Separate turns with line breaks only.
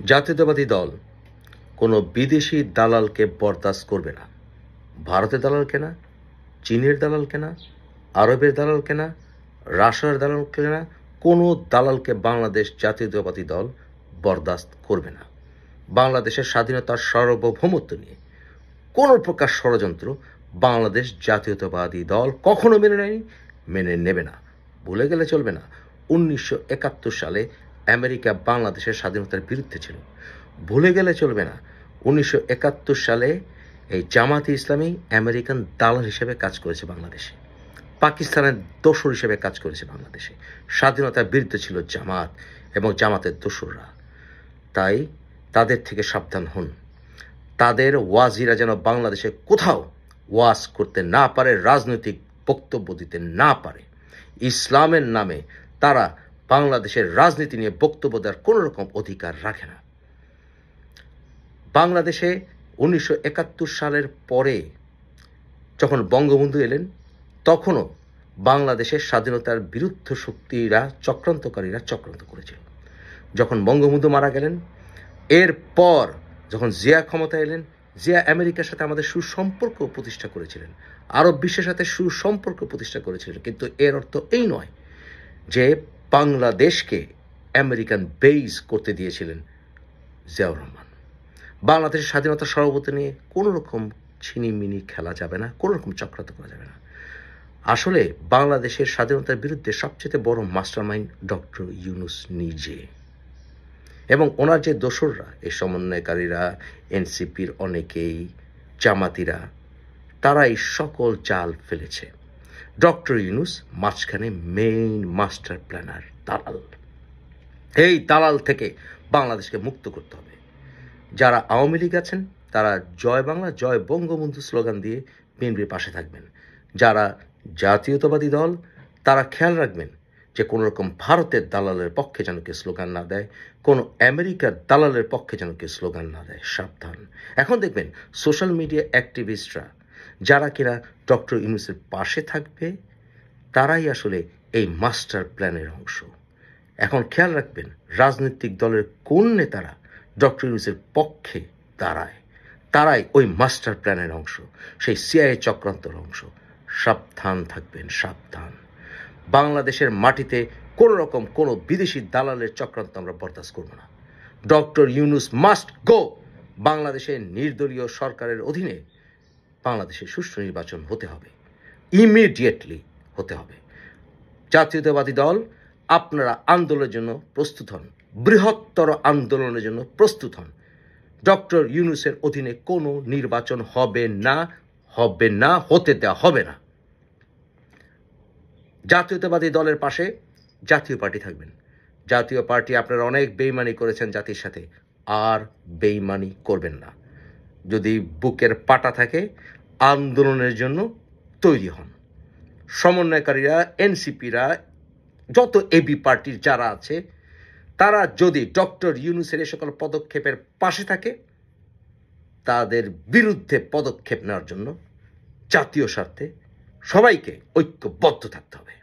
জাতীয়তাবাদী দল কোনো বিদেশি দালালকে বরদাস্ত করবে না। ভারতের দালাল কেনা, চীনের দালাল কেনা, আরবের দালাল কেনা, রাশিয়ার দালাল কেনা, কোনো দালালকে বাংলাদেশ জাতীয়তাবাদী দল বরদাস্ত করবে না। বাংলাদেশের স্বাধীনতার সার্বভৌমত্ব নিয়ে কোনো প্রকার ষড়যন্ত্র বাংলাদেশ জাতীয়তাবাদী দল কখনো মেনে নেয়নি, মেনে নেবে না। ভুলে গেলে চলবে না, 1971 সালে আমেরিকা বাংলাদেশের স্বাধীনতার বিরুদ্ধে ছিল। ভুলে গেলে চলবে না, 1971 সালে এই জামাতে ইসলামী আমেরিকান দালাল হিসেবে কাজ করেছে বাংলাদেশে, পাকিস্তানের দোসর হিসেবে কাজ করেছে বাংলাদেশে। স্বাধীনতার বিরুদ্ধে ছিল জামাত এবং জামাতের দোসররা। তাই তাদের থেকে সাবধান হন। তাদের ওয়াজিরা যেন বাংলাদেশে কোথাও ওয়াজ করতে না পারে, রাজনৈতিক বক্তব্য দিতে না পারে। ইসলামের নামে তারা বাংলাদেশের রাজনীতি নিয়ে বক্তব্য দেওয়ার কোনো রকম অধিকার রাখে না। বাংলাদেশে 1971 সালের পরে যখন বঙ্গবন্ধু এলেন, তখনও বাংলাদেশের স্বাধীনতার বিরুদ্ধ শক্তিরা, চক্রান্তকারীরা চক্রান্ত করেছিল। যখন বঙ্গবন্ধু মারা গেলেন, এরপর যখন জিয়া ক্ষমতা এলেন, জিয়া আমেরিকার সাথে আমাদের সুসম্পর্ক প্রতিষ্ঠা করেছিলেন, আরব বিশ্বের সাথে সুসম্পর্ক প্রতিষ্ঠা করেছিলেন। কিন্তু এর অর্থ এই নয় যে বাংলাদেশকে আমেরিকান বেইজ করতে দিয়েছিলেন জিয়াউর রহমান। বাংলাদেশের স্বাধীনতার সার্বভৌমত্ব নিয়ে কোনো রকম ছিনিমিনি খেলা যাবে না, কোনো রকম চক্রান্ত করা যাবে না। আসলে বাংলাদেশের স্বাধীনতার বিরুদ্ধে সবচেয়ে বড় মাস্টারমাইন্ড ডক্টর ইউনূস নিজে, এবং ওনার যে দোসররা, এই সমন্বয়কারীরা, এনসিপির অনেকেই, জামাতিরা, তারাই সকল চাল ফেলেছে। ডক্টর ইউনূস মাঝখানে মেইন মাস্টার প্ল্যানার, দালাল। এই দালাল থেকে বাংলাদেশকে মুক্ত করতে হবে। যারা আওয়ামী লীগ আছেন তারা জয় বাংলা, জয় বঙ্গবন্ধু স্লোগান দিয়ে বিএনপির পাশে থাকবেন। যারা জাতীয়তাবাদী দল তারা খেয়াল রাখবেন যে কোনো রকম ভারতের দালালের পক্ষে যেন কেউ স্লোগান না দেয়, কোনো আমেরিকার দালালের পক্ষে যেন কেউ স্লোগান না দেয়। সাবধান। এখন দেখবেন সোশ্যাল মিডিয়া অ্যাক্টিভিস্টরা যারা কিনা ডক্টর ইউনূসের পাশে থাকবে, তারাই আসলে এই মাস্টার প্ল্যানের অংশ। এখন খেয়াল রাখবেন রাজনৈতিক দলের কোন নেতারা ডক্টর ইউনূসের পক্ষে দাঁড়ায়, তারাই ওই মাস্টার প্ল্যানের অংশ, সেই সিআইএ চক্রান্তর অংশ। সাবধান থাকবেন, সাবধান। বাংলাদেশের মাটিতে কোনো রকম কোনো বিদেশি দালালের চক্রান্ত আমরা বরদাস্ত করব না। Doctor Yunus must go. বাংলাদেশের নির্দলীয় সরকারের অধীনে বাংলাদেশে সুষ্ঠু নির্বাচন হতে হবে, ইমিডিয়েটলি হতে হবে। জাতীয়তাবাদী দল আপনারা আন্দোলনের জন্য প্রস্তুত হন, বৃহত্তর আন্দোলনের জন্য প্রস্তুত হন। ডক্টর ইউনূসের অধীনে কোনো নির্বাচন হবে না, হবে না, হতে দেওয়া হবে না। জাতীয়তাবাদী দলের পাশে জাতীয় পার্টি থাকবেন। জাতীয় পার্টি আপনারা অনেক বেইমানি করেছেন জাতির সাথে, আর বেইমানি করবেন না। যদি বুকের পাটা থাকে আন্দোলনের জন্য তৈরি হন। সমন্বয়কারীরা, এনসিপিরা, যত এবি পার্টির যারা আছে, তারা যদি ডক্টর ইউনূসের এ সকল পদক্ষেপের পাশে থাকে, তাদের বিরুদ্ধে পদক্ষেপ নেওয়ার জন্য জাতীয় স্বার্থে সবাইকে ঐক্যবদ্ধ থাকতে হবে।